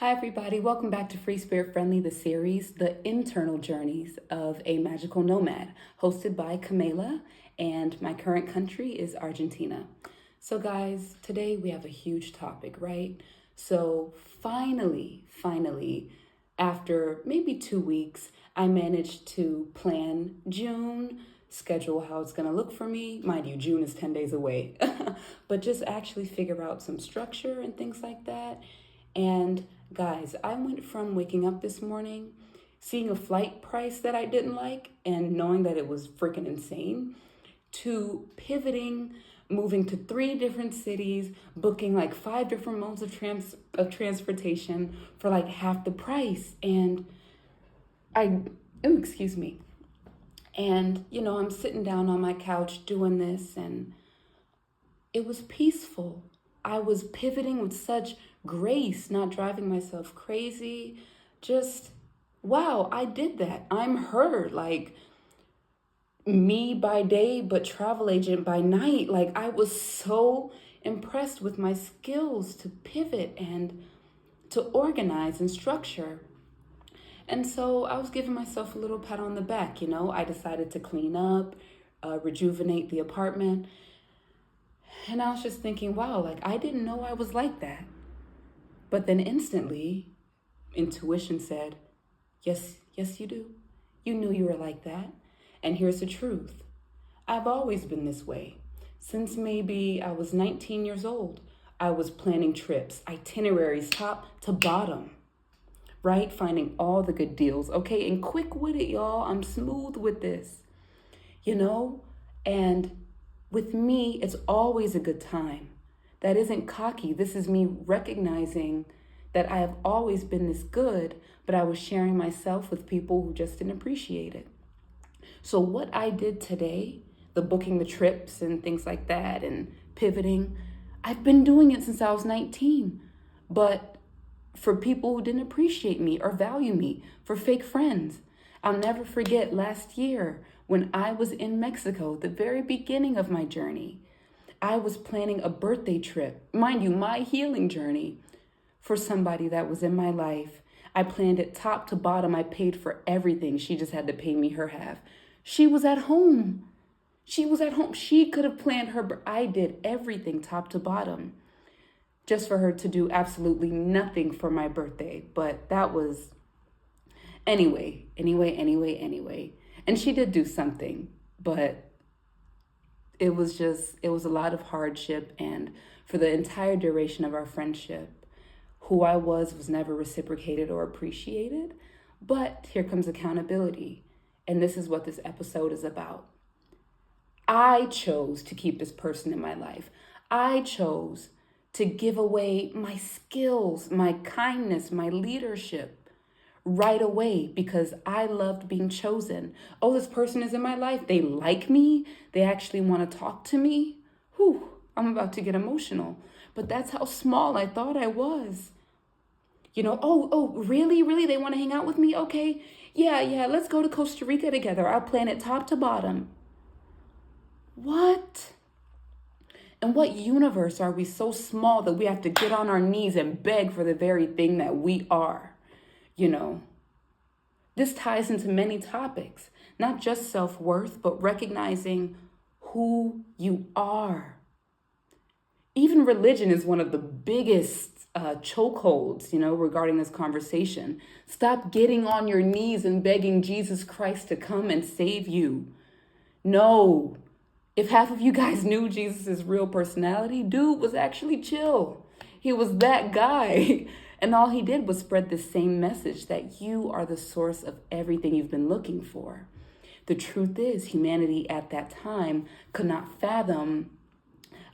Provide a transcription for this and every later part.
Hi, everybody. Welcome back to Free Spirit Friendly, the series, The Internal Journeys of a Magical Nomad, hosted by Kamala, and my current country is Argentina. So, guys, today we have a huge topic, right? So, finally, after maybe 2 weeks, I managed to plan June, schedule how it's going to look for me. Mind you, June is 10 days away, but just actually figure out some structure and things like that. And guys, I went from waking up this morning, seeing a flight price that I didn't like, and knowing that it was freaking insane, to pivoting, moving to 3 different cities, booking like 5 different modes of transportation for like half the price. And excuse me. And, I'm sitting down on my couch doing this, and it was peaceful. I was pivoting with such grace, not driving myself crazy. Just, wow, I did that. I'm her. Like, me by day, but travel agent by night. Like, I was so impressed with my skills to pivot and to organize and structure. And so I was giving myself a little pat on the back. I decided to clean up, rejuvenate the apartment. And I was just thinking, wow, like I didn't know I was like that. But then instantly, intuition said, yes, you do. You knew you were like that. And here's the truth. I've always been this way. Since maybe I was 19 years old, I was planning trips, itineraries, top to bottom, right? Finding all the good deals. Okay, and quick with it, y'all. I'm smooth with this, and with me, it's always a good time. That isn't cocky. This is me recognizing that I have always been this good, but I was sharing myself with people who just didn't appreciate it. So what I did today, the booking the trips and things like that and pivoting, I've been doing it since I was 19. But for people who didn't appreciate me or value me, for fake friends. I'll never forget last year when I was in Mexico, the very beginning of my journey. I was planning a birthday trip, mind you, my healing journey, for somebody that was in my life. I planned it top to bottom. I paid for everything. She just had to pay me her half. She was at home. She could have planned her, but I did everything top to bottom just for her to do absolutely nothing for my birthday. But that was, anyway. And she did do something, but it was a lot of hardship. And for the entire duration of our friendship, who I was never reciprocated or appreciated. But here comes accountability. And this is what this episode is about. I chose to keep this person in my life. I chose to give away my skills, my kindness, my leadership right away because I loved being chosen. Oh, this person is in my life. They like me. They actually want to talk to me. Whew, I'm about to get emotional. But that's how small I thought I was. Really? They want to hang out with me? Okay. Yeah, let's go to Costa Rica together. I'll plan it top to bottom. What? In what universe are we so small that we have to get on our knees and beg for the very thing that we are? This ties into many topics, not just self-worth, but recognizing who you are. Even religion is one of the biggest chokeholds, regarding this conversation. Stop getting on your knees and begging Jesus Christ to come and save you. No. If half of you guys knew Jesus' real personality, dude was actually chill. He was that guy. And all he did was spread the same message that you are the source of everything you've been looking for. The truth is, humanity at that time could not fathom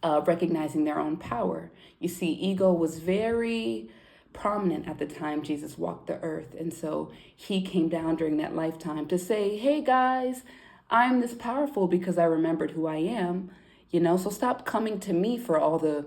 recognizing their own power. You see, ego was very prominent at the time Jesus walked the earth. And so he came down during that lifetime to say, hey guys, I'm this powerful because I remembered who I am, so stop coming to me for all the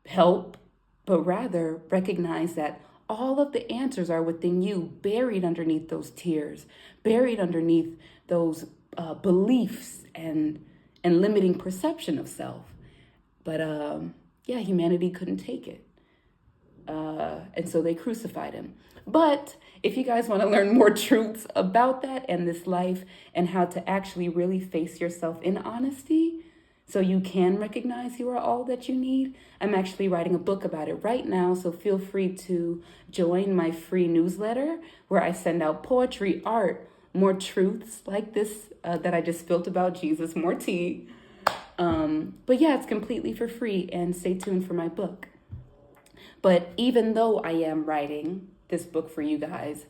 help, but rather recognize that all of the answers are within you, buried underneath those tears, buried underneath those beliefs and limiting perception of self. But humanity couldn't take it. And so they crucified him. But if you guys want to learn more truths about that and this life and how to actually really face yourself in honesty so you can recognize you are all that you need, I'm actually writing a book about it right now. So feel free to join my free newsletter where I send out poetry, art, more truths like this that I just spilled about Jesus, more tea. But yeah, it's completely for free, and stay tuned for my book. But even though I am writing this book for you guys,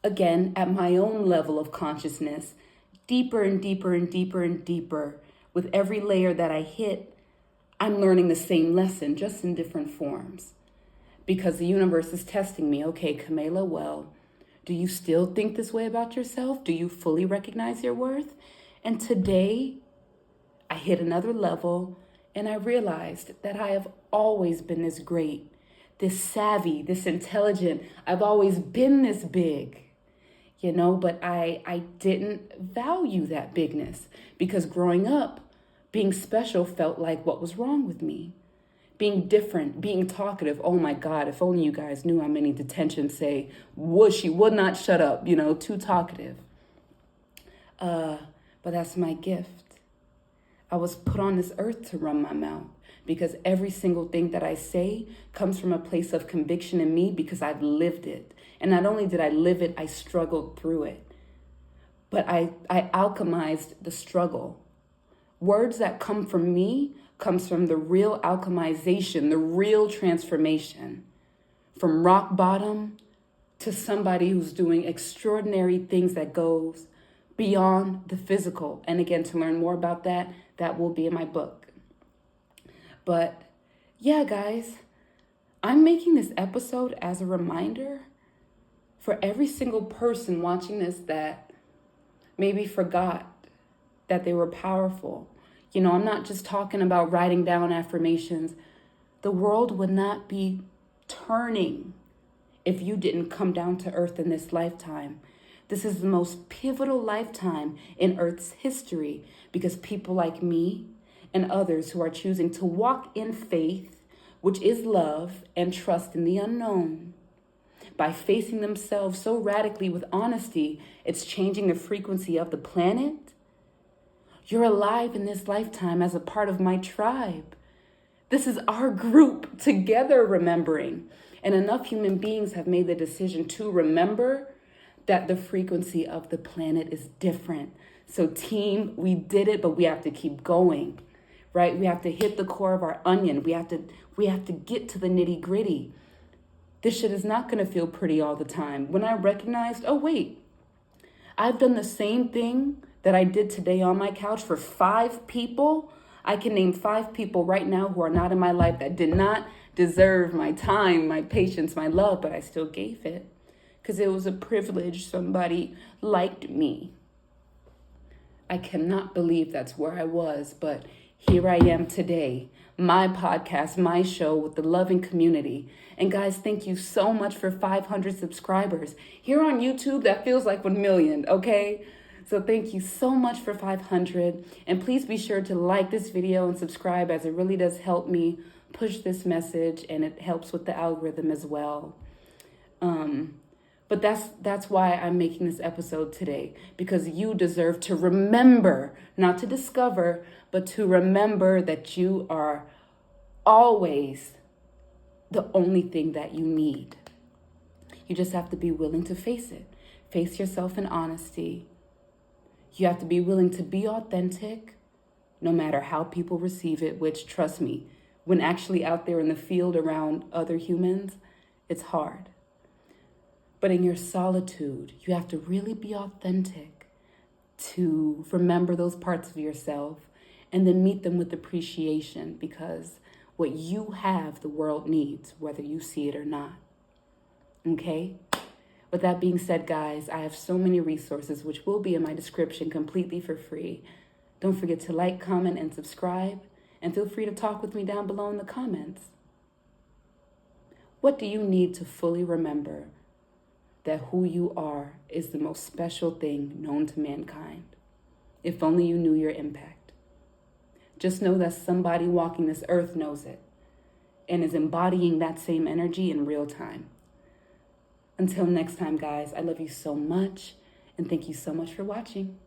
again, at my own level of consciousness, deeper and deeper and deeper and deeper, with every layer that I hit, I'm learning the same lesson, just in different forms. Because the universe is testing me. Okay, Kamala, well, do you still think this way about yourself? Do you fully recognize your worth? And today, I hit another level, and I realized that I have always been this great, this savvy, this intelligent. I've always been this big, but I didn't value that bigness because growing up, being special felt like what was wrong with me. Being different, being talkative. Oh my God, if only you guys knew how many detentions say, she would not shut up, too talkative. But that's my gift. I was put on this earth to run my mouth because every single thing that I say comes from a place of conviction in me because I've lived it. And not only did I live it, I struggled through it. But I alchemized the struggle. Words that come from me comes from the real alchemization, the real transformation. From rock bottom to somebody who's doing extraordinary things that goes beyond the physical. And again, to learn more about that will be in my book. But yeah, guys, I'm making this episode as a reminder for every single person watching this that maybe forgot that they were powerful. I'm not just talking about writing down affirmations. The world would not be turning if you didn't come down to earth in this lifetime. This is the most pivotal lifetime in Earth's history because people like me and others who are choosing to walk in faith, which is love, and trust in the unknown. By facing themselves so radically with honesty, it's changing the frequency of the planet. You're alive in this lifetime as a part of my tribe. This is our group together remembering. And enough human beings have made the decision to remember that the frequency of the planet is different. So team, we did it, but we have to keep going, right? We have to hit the core of our onion. We have to get to the nitty gritty. This shit is not going to feel pretty all the time. When I recognized, oh wait, I've done the same thing that I did today on my couch for 5 people. I can name 5 people right now who are not in my life that did not deserve my time, my patience, my love, but I still gave it. Because it was a privilege. Somebody liked me. I cannot believe that's where I was, but here I am today. My podcast, my show with the loving community. And guys, thank you so much for 500 subscribers. Here on YouTube, that feels like 1 million, okay? So thank you so much for 500. And please be sure to like this video and subscribe, as it really does help me push this message, and it helps with the algorithm as well. But that's why I'm making this episode today, because you deserve to remember, not to discover, but to remember that you are always the only thing that you need. You just have to be willing to face it. Face yourself in honesty. You have to be willing to be authentic, no matter how people receive it, which, trust me, when actually out there in the field around other humans, it's hard. But in your solitude, you have to really be authentic to remember those parts of yourself and then meet them with appreciation, because what you have, the world needs, whether you see it or not. Okay? With that being said, guys, I have so many resources which will be in my description completely for free. Don't forget to like, comment, and subscribe, and feel free to talk with me down below in the comments. What do you need to fully remember that who you are is the most special thing known to mankind? If only you knew your impact. Just know that somebody walking this earth knows it. and is embodying that same energy in real time. Until next time, guys, I love you so much, and thank you so much for watching.